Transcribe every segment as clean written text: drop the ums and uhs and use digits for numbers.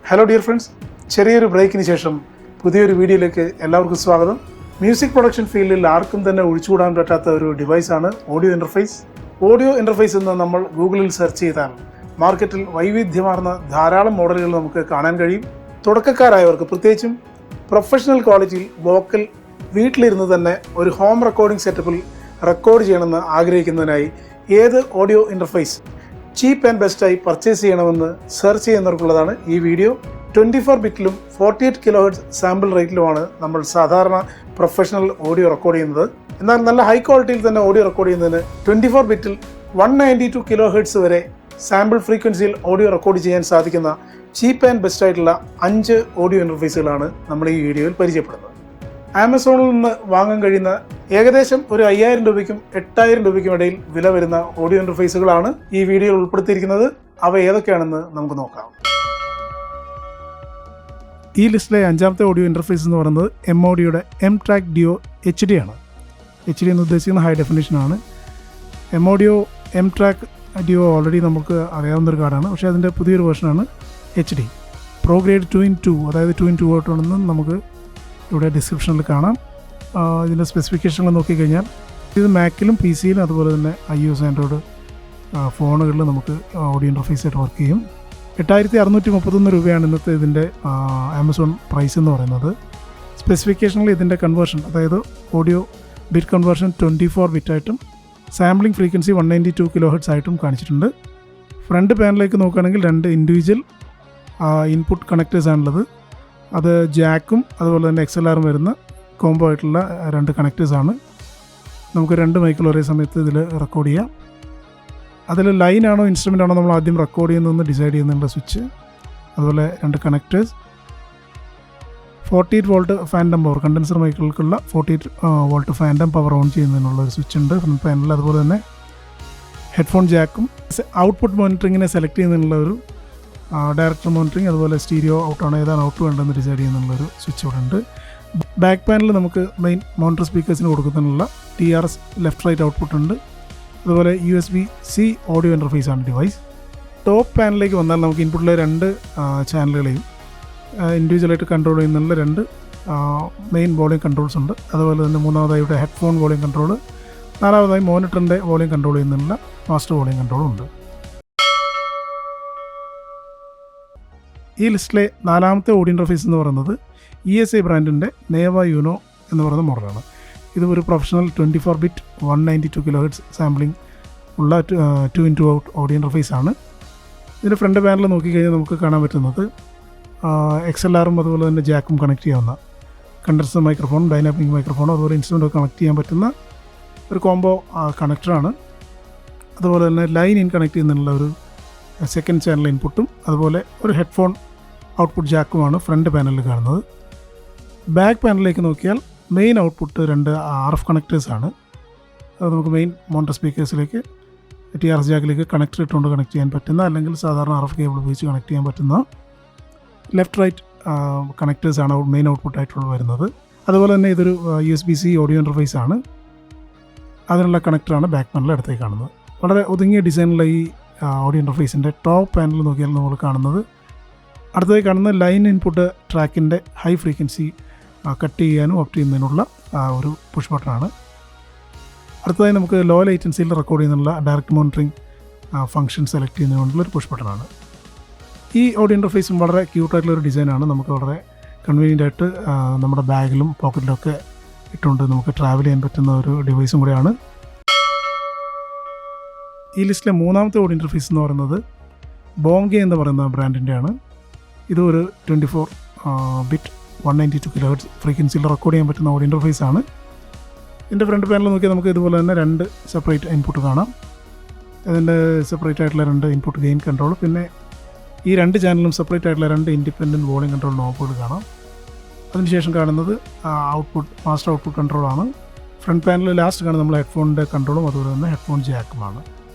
Hello dear friends, ചെറിയൊരു ബ്രേക്കിന് ശേഷം പുതിയൊരു വീഡിയോയിലേക്ക് എല്ലാവർക്കും സ്വാഗതം. മ്യൂസിക് പ്രൊഡക്ഷൻ ഫീൽഡിൽ ആർക്കും തന്നെ ഒഴിച്ചുകൂടാൻ പറ്റാത്ത ഒരു ഡിവൈസാണ് ഓഡിയോ ഇൻ്റർഫേസ്. ഓഡിയോ ഇൻ്റർഫേസ് എന്ന് നമ്മൾ ഗൂഗിളിൽ സെർച്ച് ചെയ്താൽ മാർക്കറ്റിൽ വൈവിധ്യമാർന്ന ധാരാളം മോഡലുകൾ നമുക്ക് കാണാൻ കഴിയും. തുടക്കക്കാരായവർക്ക്, പ്രത്യേകിച്ചും പ്രൊഫഷണൽ ക്വാളിറ്റിയിൽ വോക്കൽ വീട്ടിലിരുന്ന് തന്നെ ഒരു ഹോം റെക്കോർഡിംഗ് സെറ്റപ്പിൽ റെക്കോർഡ് ചെയ്യണമെന്ന് ആഗ്രഹിക്കുന്നതിനായി ഏത് ഓഡിയോ ഇൻ്റർഫേസ് ചീപ്പ് ആൻഡ് ബെസ്റ്റായി പർച്ചേസ് ചെയ്യണമെന്ന് സെർച്ച് ചെയ്യുന്നവർക്കുള്ളതാണ് ഈ വീഡിയോ. 24 ബിറ്റിലും 48 kHz സാമ്പിൾ റേറ്റിലുമാണ് നമ്മൾ സാധാരണ പ്രൊഫഷണൽ ഓഡിയോ റെക്കോർഡ് ചെയ്യുന്നത്. എന്നാൽ നല്ല ഹൈ ക്വാളിറ്റിയിൽ തന്നെ ഓഡിയോ റെക്കോർഡ് ചെയ്യുന്നതിന് 24 ബിറ്റിൽ 192 kHz വരെ സാമ്പിൾ ഫ്രീക്വൻസിയിൽ ഓഡിയോ റെക്കോർഡ് ചെയ്യാൻ സാധിക്കുന്ന ചീപ്പ് ആൻഡ് ബെസ്റ്റ് ആയിട്ടുള്ള 5 ഓഡിയോ ഇൻ്റർഫേസുകളാണ് നമ്മൾ ഈ വീഡിയോയിൽ പരിചയപ്പെടുന്നത്. ആമസോണിൽ നിന്ന് വാങ്ങാൻ കഴിയുന്ന ഏകദേശം ഒരു 5000 രൂപയ്ക്കും 8000 രൂപയ്ക്കും ഇടയിൽ വില വരുന്ന ഓഡിയോ ഇൻ്റർഫേസുകളാണ് ഈ വീഡിയോയിൽ ഉൾപ്പെടുത്തിയിരിക്കുന്നത്. അവ ഏതൊക്കെയാണെന്ന് നമുക്ക് നോക്കാം. ഈ ലിസ്റ്റിലെ 5ാമത്തെ ഓഡിയോ ഇൻ്റർഫേസ് എന്ന് പറയുന്നത് M-Audioയുടെ M-Track Duo HD ആണ്. HD എന്ന് ഉദ്ദേശിക്കുന്ന high ഡെഫിനിഷനാണ്. M-Audio M-Track Duo already നമുക്ക് അറിയാവുന്നൊരു കാർഡാണ്, പക്ഷേ അതിൻ്റെ പുതിയൊരു വേർഷനാണ് HD Pro Grade 2x2, അതായത് 2x2 ആണെന്ന് നമുക്ക് ഇവിടെ ഡിസ്ക്രിപ്ഷനിൽ കാണാം. ഇതിൻ്റെ സ്പെസിഫിക്കേഷനുകൾ നോക്കിക്കഴിഞ്ഞാൽ ഇത് മാക്കിലും PC-യിലും അതുപോലെ തന്നെ iOS ആൻഡ്രോയിഡ് ഫോണുകളിൽ നമുക്ക് ഓഡിയോ ഇൻ്റർഫേസ് ആയിട്ട് വർക്ക് ചെയ്യും. 8631 രൂപയാണ് ഇന്നത്തെ ഇതിൻ്റെ ആമസോൺ പ്രൈസ് എന്ന് പറയുന്നത്. സ്പെസിഫിക്കേഷനിൽ ഇതിൻ്റെ കൺവേർഷൻ, അതായത് ഓഡിയോ ബിറ്റ് കൺവേർഷൻ 24 ബിറ്റായിട്ടും സാമ്പിളിംഗ് ഫ്രീക്വൻസി 192 kHz ആയിട്ടും കാണിച്ചിട്ടുണ്ട്. ഫ്രണ്ട് പാനലിലേക്ക് നോക്കുകയാണെങ്കിൽ 2 ഇൻഡിവിജ്വൽ ഇൻപുട്ട് കണക്റ്റേഴ്സ് ആണുള്ളത്. അത് ജാക്കും അതുപോലെ തന്നെ XLR വരുന്ന കോംബോ ആയിട്ടുള്ള 2 കണക്റ്റേഴ്സാണ്. നമുക്ക് 2 മൈക്കിൾ ഒരേ സമയത്ത് ഇതിൽ റെക്കോർഡ് ചെയ്യാം. അതിൽ ലൈനാണോ ഇൻസ്ട്രുമെൻ്റ് ആണോ നമ്മൾ ആദ്യം റെക്കോർഡ് ചെയ്യുന്നതെന്ന് ഡിസൈഡ് ചെയ്യുന്നുണ്ട് സ്വിച്ച്. അതുപോലെ 2 connectors, 48 volt phantom power, condenser മൈക്കുകൾക്കുള്ള 48 വോൾട്ട് ഫാൻഡം പവർ ഓൺ ചെയ്യുന്നതിനുള്ള ഒരു സ്വിച്ച് ഉണ്ട് ഫ്രണ്ട് പാനലിൽ. അതുപോലെ തന്നെ ഹെഡ്ഫോൺ ജാക്കും ഔട്ട്പുട്ട് മോണിറ്ററിങ്ങിനെ സെലക്ട് ചെയ്യുന്നതിനുള്ള ഒരു ഡയറക്ടർ മോണിറ്ററിങ്, അതുപോലെ സ്റ്റീരിയോ ഔട്ടാണോ ഏതാണ് ഔട്ട് വേണ്ടതെന്ന് ഡിസൈഡ് ചെയ്യുന്നുള്ളൊരു സ്വിച്ച് ഇവിടെ ഉണ്ട്. ബാക്ക് പാനലിൽ നമുക്ക് മെയിൻ മോണിറ്റർ സ്പീക്കേഴ്സിന് കൊടുക്കുന്നതിനുള്ള TRS ലെഫ്റ്റ് റൈറ്റ് ഔട്ട്പുട്ട് ഉണ്ട്. അതുപോലെ USB-C ഓഡിയോ ഇൻ്റർഫേസ് ആണ് ഡിവൈസ്. ടോപ്പ് പാനലിലേക്ക് വന്നാൽ നമുക്ക് ഇൻപുട്ടിലെ 2 ചാനലുകളെയും ഇൻഡിവിജ്വലായിട്ട് കൺട്രോൾ ചെയ്യുന്നുള്ള 2 മെയിൻ വോളിയം കൺട്രോൾസ് ഉണ്ട്. അതുപോലെ തന്നെ മൂന്നാമതായി ഇവിടെ ഹെഡ്ഫോൺ വോളിയം കൺട്രോൾ, നാലാമതായി മോണിറ്ററിൻ്റെ വോളിയം കൺട്രോൾ ചെയ്യുന്നുള്ള മാസ്റ്റർ വോളിയം കൺട്രോളും ഉണ്ട്. ഈ ലിസ്റ്റിലെ 4ാമത്തെ ഓഡിയോ ഇൻ്റർഫേസ് എന്ന് പറയുന്നത് ESI ബ്രാൻഡിൻ്റെ നേവ യൂനോ എന്ന് പറയുന്ന മോഡലാണ്. ഇത് ഒരു പ്രൊഫഷണൽ 24 ബിറ്റ് 192 kHz സാമ്പിളിംഗ് ഉള്ള 2x2 ഓഡിയോ ഇൻ്റർഫേസ് ആണ്. ഇതിൻ്റെ ഫ്രണ്ട് പാനൽ നോക്കിക്കഴിഞ്ഞാൽ നമുക്ക് കാണാൻ പറ്റുന്നത് XLRും അതുപോലെ തന്നെ ജാക്കും കണക്ട് ചെയ്യാവുന്ന കണ്ടൻസർ മൈക്രോഫോൺ, ഡൈനാമിക് മൈക്രോഫോൺ, അതുപോലെ ഇൻസ്ട്രുമെൻ്റ് കണക്ട് ചെയ്യാൻ പറ്റുന്ന ഒരു കോംബോ കണക്ടറാണ്. അതുപോലെ തന്നെ ലൈൻ ഇൻ കണക്ട് ചെയ്യുന്നുള്ള ഒരു സെക്കൻഡ് ചാനൽ ഇൻപുട്ടും അതുപോലെ ഒരു ഹെഡ്ഫോൺ ഔട്ട്പുട്ട് ജാക്കുമാണ് ഫ്രണ്ട് പാനലിൽ കാണുന്നത്. ബാക്ക് പാനലിലേക്ക് നോക്കിയാൽ മെയിൻ ഔട്ട്പുട്ട് 2 RF കണക്റ്റേഴ്സാണ്. അത് നമുക്ക് മെയിൻ മോണിറ്റർ സ്പീക്കേഴ്സിലേക്ക് TRS ജാക്കിലേക്ക് കണക്ടർ ഇട്ടുകൊണ്ട് കണക്ട് ചെയ്യാൻ പറ്റുന്ന, അല്ലെങ്കിൽ സാധാരണ RF കേബിൾ ഉപയോഗിച്ച് കണക്ട് ചെയ്യാൻ പറ്റുന്ന ലെഫ്റ്റ് റൈറ്റ് കണക്റ്റേഴ്സാണ് മെയിൻ ഔട്ട്പുട്ടായിട്ടുള്ള വരുന്നത്. അതുപോലെ തന്നെ ഇതൊരു USB-C ഓഡിയോ ഇൻ്റർഫേസ് ആണ്. അതിനുള്ള കണക്ടറാണ് ബാക്ക് പാനലിൽ അടുത്തേക്ക് കാണുന്നത്. വളരെ ഒതുങ്ങിയ ഡിസൈനുള്ള ഈ ഓഡിയോ ഇൻ്റർഫേസിൻ്റെ ടോപ്പ് പാനൽ നോക്കിയാൽ നമ്മൾ കാണുന്നത്, അടുത്തതായി കാണുന്ന ലൈൻ ഇൻപുട്ട് ട്രാക്കിൻ്റെ ഹൈ ഫ്രീക്വൻസി കട്ട് ചെയ്യാനും ഓപ്റ്റ് ചെയ്യുന്നതിനുള്ള ഒരു പുഷ് ബട്ടണാണ്. അടുത്തതായി നമുക്ക് ലോ ലേറ്റൻസിയിൽ റെക്കോർഡ് ചെയ്യുന്നുള്ള ഡയറക്റ്റ് മോണിറ്ററിങ് ഫംഗ്ഷൻ സെലക്ട് ചെയ്യുന്നതിനുള്ള ഒരു പുഷ് ബട്ടണാണ്. ഈ ഓഡിയോ ഇൻ്റർഫേസും വളരെ ക്യൂട്ടായിട്ടുള്ളൊരു ഡിസൈനാണ്. നമുക്ക് വളരെ കൺവീനിയൻ്റ് ആയിട്ട് നമ്മുടെ ബാഗിലും പോക്കറ്റിലൊക്കെ ഇട്ടുകൊണ്ട് നമുക്ക് ട്രാവൽ ചെയ്യാൻ പറ്റുന്ന ഒരു ഡിവൈസും കൂടെയാണ്. ഈ ലിസ്റ്റിലെ 3ാമത്തെ ഓഡിയോ ഇൻ്റർഫേസ് എന്ന് പറയുന്നത് ബോംഗെ എന്ന് പറയുന്ന ബ്രാൻഡിൻ്റെയാണ്. ഇത് ഒരു 24 ബിറ്റ് 192 kHz ഫ്രീക്വൻസിയിൽ റെക്കോർഡ് ചെയ്യാൻ പറ്റുന്ന ഓഡിയോ ഇൻ്റർഫേസ് ആണ്. ഇതിൻ്റെ ഫ്രണ്ട് പാനൽ നോക്കിയാൽ നമുക്ക് ഇതുപോലെ തന്നെ 2 സെപ്പറേറ്റ് ഇൻപുട്ട് കാണാം. അതിൻ്റെ സെപ്പറേറ്റ് ആയിട്ടുള്ള 2 ഇൻപുട്ട് ഗെയിൻ കൺട്രോൾ, പിന്നെ ഈ 2 ചാനലും സെപ്പറേറ്റ് ആയിട്ടുള്ള 2 ഇൻഡിപെൻഡൻറ്റ് വോളിയം കൺട്രോൾ നോബുകൾ കാണാം. അതിനുശേഷം കാണുന്നത് ഔട്ട്പുട്ട് മാസ്റ്റർ ഔട്ട്പുട്ട് കൺട്രോളാണ്. ഫ്രണ്ട് പാനൽ ലാസ്റ്റ് കാണുന്നത് നമ്മൾ ഹെഡ്ഫോണിൻ്റെ കൺട്രോളും അതുപോലെ തന്നെ ഹെഡ്ഫോൺ ജാക്കുമാണ്.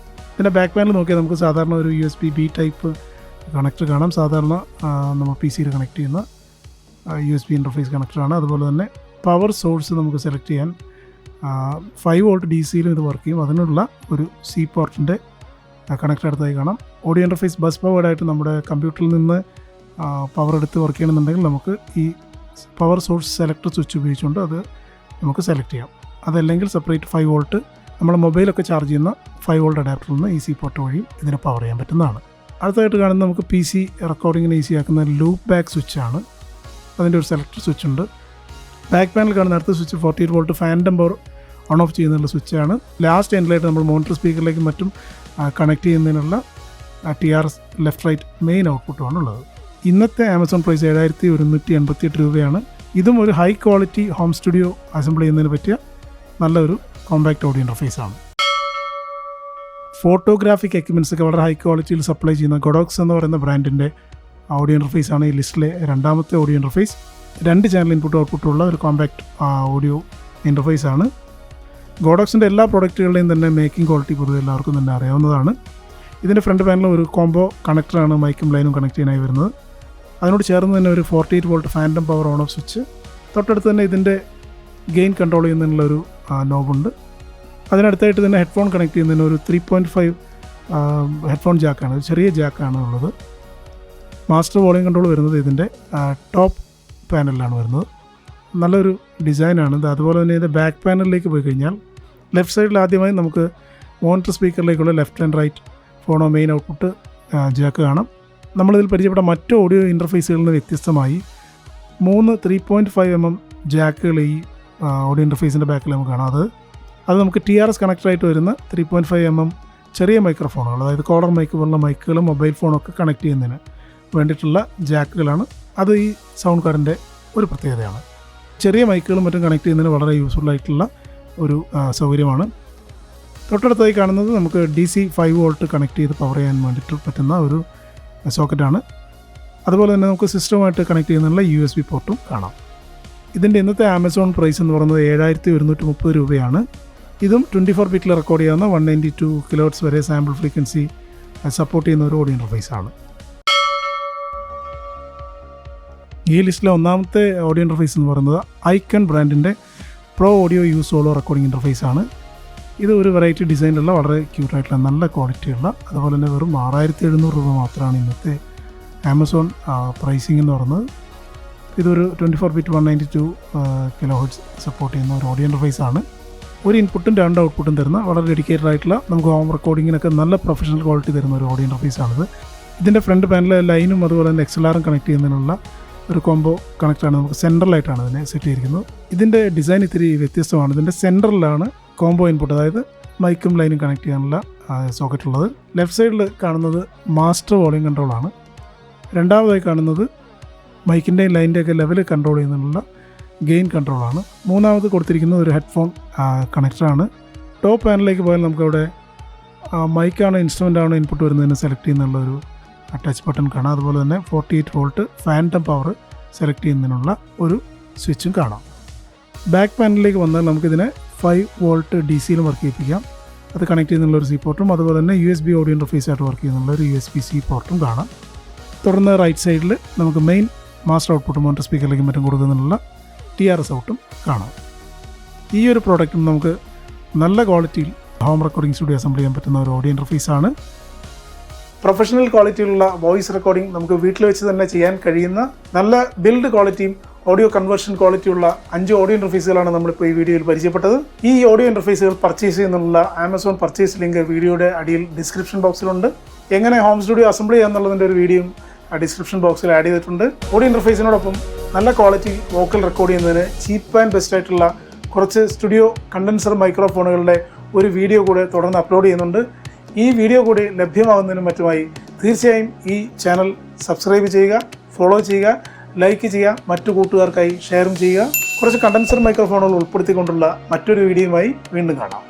ഇതിൻ്റെ ബാക്ക് പാനൽ നോക്കിയാൽ നമുക്ക് സാധാരണ ഒരു USB-B ടൈപ്പ് കണക്ടർ കാണാം. സാധാരണ നമ്മൾ PC-യിൽ കണക്ട് ചെയ്യുന്ന USB ഇൻ്റർഫേസ് കണക്ടറാണ്. അതുപോലെ തന്നെ പവർ സോഴ്സ് നമുക്ക് സെലക്ട് ചെയ്യാൻ 5 വോൾട്ട് DC-യിലും ഇത് വർക്ക് ചെയ്യും. അതിനുള്ള ഒരു C പോർട്ടിൻ്റെ കണക്ടർ അടുത്തായി കാണാം. ഓഡിയോ ഇൻ്റർഫേസ് ബസ് പവേർഡായിട്ട് നമ്മുടെ കമ്പ്യൂട്ടറിൽ നിന്ന് പവർ എടുത്ത് വർക്ക് ചെയ്യണമെന്നുണ്ടെങ്കിൽ നമുക്ക് ഈ പവർ സോഴ്സ് സെലക്ടർ സ്വിച്ച് ഉപയോഗിച്ചുകൊണ്ട് അത് നമുക്ക് സെലക്ട് ചെയ്യാം. അതല്ലെങ്കിൽ സെപ്പറേറ്റ് 5 വോൾട്ട് നമ്മൾ മൊബൈലൊക്കെ ചാർജ് ചെയ്യുന്ന 5 വോൾട്ട് അഡാപ്റ്ററിൽ നിന്ന് ഈസി പോർട്ട് വഴിയും ഇതിനെ പവർ ചെയ്യാൻ പറ്റുന്നതാണ്. അടുത്തതായിട്ട് കാണുന്നത് നമുക്ക് PC റെക്കോർഡിങ്ങിന് ഈസി ആക്കുന്ന ലൂപ്പ് ബാക്ക് സ്വിച്ചാണ്. അതിൻ്റെ ഒരു സെലക്ടർ സ്വിച്ച് ഉണ്ട്. ബാക്ക് പാനൽ കാണുന്ന അടുത്ത switch 48 volt phantom power on off ചെയ്യുന്നുള്ള സ്വിച്ചാണ്. ലാസ്റ്റ് എൻഡിലായിട്ട് നമ്മൾ മോണിറ്റർ സ്പീക്കറിലേക്കും മറ്റും കണക്ട് ചെയ്യുന്നതിനുള്ള TRS ലെഫ്റ്റ് റൈറ്റ് മെയിൻ ഔട്ട്പുട്ടുമാണ് ഉള്ളത്. ഇന്നത്തെ ആമസോൺ പ്രൈസ് 7188 രൂപയാണ്. ഇതും ഒരു high quality home studio assemble ചെയ്യുന്നതിന് പറ്റിയ നല്ലൊരു കോമ്പാക്റ്റ് ഓഡിയോ ഇൻ്റർഫേസാണ്. ഫോട്ടോഗ്രാഫിക് എക്യുപ്മെൻറ്റ്സ് ഒക്കെ വളരെ ഹൈ ക്വാളിറ്റിയിൽ സപ്ലൈ ചെയ്യുന്ന ഗൊഡോക്സ് എന്ന് പറയുന്ന ബ്രാൻഡിൻ്റെ ഓഡിയോ ഇൻ്റർഫേസാണ് ഈ ലിസ്റ്റിലെ രണ്ടാമത്തെ ഓഡിയോ ഇൻ്റർഫേസ്. 2 ചാനൽ ഇൻപുട്ട് ഔട്ട്പുട്ടുള്ള ഒരു കോമ്പാക്റ്റ് ഓഡിയോ ഇൻ്റർഫേസാണ്. ഗോഡോക്സിൻ്റെ എല്ലാ പ്രോഡക്റ്റുകളുടെയും തന്നെ മേക്കിംഗ് ക്വാളിറ്റി പൊതുവെ എല്ലാവർക്കും തന്നെ അറിയാവുന്നതാണ്. ഇതിൻ്റെ ഫ്രണ്ട് പാനലിൽ ഒരു കോംബോ കണക്ടറാണ് മൈക്കും ലൈനും കണക്ട് ചെയ്യാനായി വരുന്നത്. അതിനോട് ചേർന്ന് തന്നെ ഒരു 48 volt phantom power on off switch, തൊട്ടടുത്ത് തന്നെ ഇതിൻ്റെ ഗെയിൻ കൺട്രോൾ ചെയ്യുന്നതിനുള്ളൊരു നോബുണ്ട്. അതിനടുത്തായിട്ട് തന്നെ ഹെഡ്ഫോൺ കണക്ട് ചെയ്യുന്നതിന് ഒരു 3.5 ഹെഡ്ഫോൺ ജാക്കാണ്, ചെറിയ ജാക്കാണ് ഉള്ളത്. മാസ്റ്റർ വോളിയം കൺട്രോൾ വരുന്നത് ഇതിൻ്റെ ടോപ്പ് പാനലിലാണ് വരുന്നത്. നല്ലൊരു ഡിസൈനാണ് ഇത്. അതുപോലെ തന്നെ ഇതിൻ്റെ ബാക്ക് പാനലിലേക്ക് പോയി കഴിഞ്ഞാൽ ലെഫ്റ്റ് സൈഡിൽ ആദ്യമായി നമുക്ക് മോണിറ്റർ സ്പീക്കറിലേക്കുള്ള ലെഫ്റ്റ് ആൻഡ് റൈറ്റ് ഫോണോ മെയിൻ ഔട്ട്പുട്ട് ജാക്ക് കാണാം. നമ്മളിതിൽ പരിചയപ്പെട്ട മറ്റ് ഓഡിയോ ഇൻ്റർഫേസുകളിൽ നിന്ന് വ്യത്യസ്തമായി 3 3.5 ജാക്കുകൾ ഈ ഓഡിയോ ഇൻ്റർഫേസിൻ്റെ ബാക്കിൽ നമുക്ക് കാണാം. അത് നമുക്ക് TRS കണക്റ്ററായിട്ട് വരുന്ന 3.5 ചെറിയ മൈക്രോഫോണുകൾ, അതായത് കോളർ മൈക്ക് പോലുള്ള മൈക്കുകളും മൊബൈൽ ഫോണൊക്കെ കണക്ട് ചെയ്യുന്നതിന് വേണ്ടിയിട്ടുള്ള ജാക്കുകളാണ്. അത് ഈ സൗണ്ട് കാർഡിൻ്റെ ഒരു പ്രത്യേകതയാണ്. ചെറിയ മൈക്കുകളും മറ്റും കണക്ട് ചെയ്യുന്നതിന് വളരെ യൂസ്ഫുൾ ആയിട്ടുള്ള ഒരു സൗകര്യമാണ്. തൊട്ടടുത്തായി കാണുന്നത് നമുക്ക് DC 5 വോൾട്ട് കണക്ട് ചെയ്ത് പവർ ചെയ്യാൻ വേണ്ടിയിട്ട് പറ്റുന്ന ഒരു സോക്കറ്റാണ്. അതുപോലെ തന്നെ നമുക്ക് സിസ്റ്റവുമായിട്ട് കണക്ട് ചെയ്യുന്നതിനുള്ള USB പോർട്ടും കാണാം. ഇതിൻ്റെ ഇന്നത്തെ ആമസോൺ പ്രൈസ് എന്ന് പറയുന്നത് 7130 രൂപയാണ്. ഇതും 24 ബിറ്റിൽ റെക്കോർഡ് ചെയ്യാവുന്ന 192 kHz വരെ സാമ്പിൾ ഫ്രീക്വൻസി സപ്പോർട്ട് ചെയ്യുന്ന ഒരു ഓഡിയോ ഇൻ്റർഫേസാണ്. ഈ ലിസ്റ്റിലെ ഒന്നാമത്തെ ഓഡിയോ ഇൻ്റർഫേസ് എന്ന് പറയുന്നത് ഐക്കൺ ബ്രാൻഡിൻ്റെ pro audio use solo recording ഇൻ്റർഫേസാണ്. ഇത് ഒരു വെറൈറ്റി ഡിസൈനിലുള്ള വളരെ ക്യൂട്ടായിട്ടുള്ള നല്ല ക്വാളിറ്റിയുള്ള, അതുപോലെ തന്നെ വെറും 6700 രൂപ മാത്രമാണ് ഇന്നത്തെ ആമസോൺ പ്രൈസിംഗ് എന്ന് പറയുന്നത്. ഇതൊരു 24 ബിറ്റ് 192 kHz സപ്പോർട്ട് ചെയ്യുന്ന ഒരു ഓഡിയോ ഇൻ്റർഫേസാണ്. ഒരു ഇൻപുട്ടും 2 ഔട്ട്പുട്ടും തരുന്ന വളരെ ഡെഡിക്കേറ്റഡ് ആയിട്ടുള്ള നമുക്ക് ഹോം റെക്കോർഡിങ്ങിനൊക്കെ നല്ല പ്രൊഫഷണൽ ക്വാളിറ്റി തരുന്ന ഒരു ഓഡിയോ ഇൻ്റർഫേസാണിത്. ഇതിൻ്റെ ഫ്രണ്ട് പാനലിൽ ലൈനും അതുപോലെ തന്നെ XLR കണക്ട് ചെയ്യുന്നതിനുള്ള ഒരു കോംബോ കണക്റ്റാണ്. നമുക്ക് സെൻട്രലായിട്ടാണ് ഇതിനെ സെറ്റ് ചെയ്തിരിക്കുന്നത്. ഇതിൻ്റെ ഡിസൈൻ ഇത്തിരി വ്യത്യസ്തമാണ്. ഇതിൻ്റെ സെൻട്രലിലാണ് കോംബോ ഇൻപുട്ട്, അതായത് മൈക്കും ലൈനും കണക്ട് ചെയ്യാനുള്ള സോക്കറ്റ് ഉള്ളത്. ലെഫ്റ്റ് സൈഡിൽ കാണുന്നത് മാസ്റ്റർ വോളിയം കൺട്രോളാണ്. രണ്ടാമതായി കാണുന്നത് മൈക്കിൻ്റെയും ലൈനിൻ്റെയൊക്കെ ലെവൽ കൺട്രോൾ ചെയ്യുന്നതിനുള്ള ഗെയിൻ കൺട്രോളാണ്. മൂന്നാമത് കൊടുത്തിരിക്കുന്നത് ഒരു ഹെഡ്ഫോൺ കണക്ടറാണ്. ടോപ്പ് പാനലിലേക്ക് പോയാൽ നമുക്കവിടെ മൈക്കാണോ ഇൻസ്ട്രുമെൻ്റ് ആണോ ഇൻപുട്ട് വരുന്നതിന് സെലക്ട് ചെയ്യുന്നുള്ളൊരു ടച്ച് ബട്ടൺ കാണാം. അതുപോലെ തന്നെ 48 വോൾട്ട് ഫാൻറ്റം പവർ സെലക്ട് ചെയ്യുന്നതിനുള്ള ഒരു സ്വിച്ചും കാണാം. ബാക്ക് പാനലിലേക്ക് വന്നാൽ നമുക്കിതിനെ 5 വോൾട്ട് DC വർക്ക് ചെയ്യിപ്പിക്കാം. അത് കണക്ട് ചെയ്യുന്നുള്ള ഒരു C പോർട്ടും അതുപോലെ തന്നെ USB ഓഡിയോ ഇൻ്റർഫേസ് ആയിട്ട് വർക്ക് ചെയ്യുന്നുള്ള ഒരു USB-C പോർട്ടും കാണാം. തുടർന്ന് റൈറ്റ് സൈഡിൽ നമുക്ക് മെയിൻ മാസ്റ്റർ ഔട്ട്പുട്ട് മോണിറ്റർ സ്പീക്കറിലേക്ക് മറ്റും കൊടുക്കുന്നതിനുള്ള TRS ഔട്ടും കാണാം. ഈ ഒരു പ്രോഡക്റ്റും നമുക്ക് നല്ല ക്വാളിറ്റിയിൽ ഹോം റെക്കോർഡിംഗ് സ്റ്റുഡിയോ അസംബിൾ ചെയ്യാൻ പറ്റുന്ന ഒരു ഓഡിയോ ഇൻ്റർഫേസാണ്. പ്രൊഫഷണൽ ക്വാളിറ്റിയിലുള്ള വോയിസ് റെക്കോർഡിംഗ് നമുക്ക് വീട്ടിൽ വെച്ച് തന്നെ ചെയ്യാൻ കഴിയുന്ന നല്ല ബിൽഡ് ക്വാളിറ്റിയും ഓഡിയോ കൺവേർഷൻ ക്വാളിറ്റിയുള്ള 5 ഓഡിയോ ഇൻ്റർഫേസുകളാണ് നമ്മളിപ്പോൾ ഈ വീഡിയോയിൽ പരിചയപ്പെട്ടത്. ഈ ഓഡിയോ ഇൻ്റർഫേസുകൾ പർച്ചേസ് ചെയ്യുന്നതിനുള്ള ആമസോൺ പർച്ചേസ് ലിങ്ക് വീഡിയോയുടെ അടിയിൽ ഡിസ്ക്രിപ്ഷൻ ബോക്സിലുണ്ട്. എങ്ങനെ ഹോം സ്റ്റുഡിയോ അസംബിൾ ചെയ്യാന്നുള്ളതിൻ്റെ ഒരു വീഡിയോയും ഡിസ്ക്രിപ്ഷൻ ബോക്സിൽ ആഡ് ചെയ്തിട്ടുണ്ട്. ഓഡിയോ ഇൻ്റർഫേസിനോടൊപ്പം നല്ല ക്വാളിറ്റി വോക്കൽ റെക്കോർഡ് ചെയ്യുന്നതിന് ചീപ്പ് ആൻഡ് ബെസ്റ്റ് ആയിട്ടുള്ള കുറച്ച് സ്റ്റുഡിയോ കണ്ടൻസർ മൈക്രോഫോണുകളുടെ ഒരു വീഡിയോ കൂടെ തുടർന്ന് അപ്ലോഡ് ചെയ്യുന്നുണ്ട്. ഈ വീഡിയോ കൂടി ലഭ്യമാകുന്നതിനും മറ്റുമായി തീർച്ചയായും ഈ ചാനൽ സബ്സ്ക്രൈബ് ചെയ്യുക, ഫോളോ ചെയ്യുക, ലൈക്ക് ചെയ്യുക, മറ്റു കൂട്ടുകാർക്കായി ഷെയറും ചെയ്യുക. കുറച്ച് കണ്ടൻസർ മൈക്രോഫോണുകൾ ഉൾപ്പെടുത്തിക്കൊണ്ടുള്ള മറ്റൊരു വീഡിയോയുമായി വീണ്ടും കാണാം.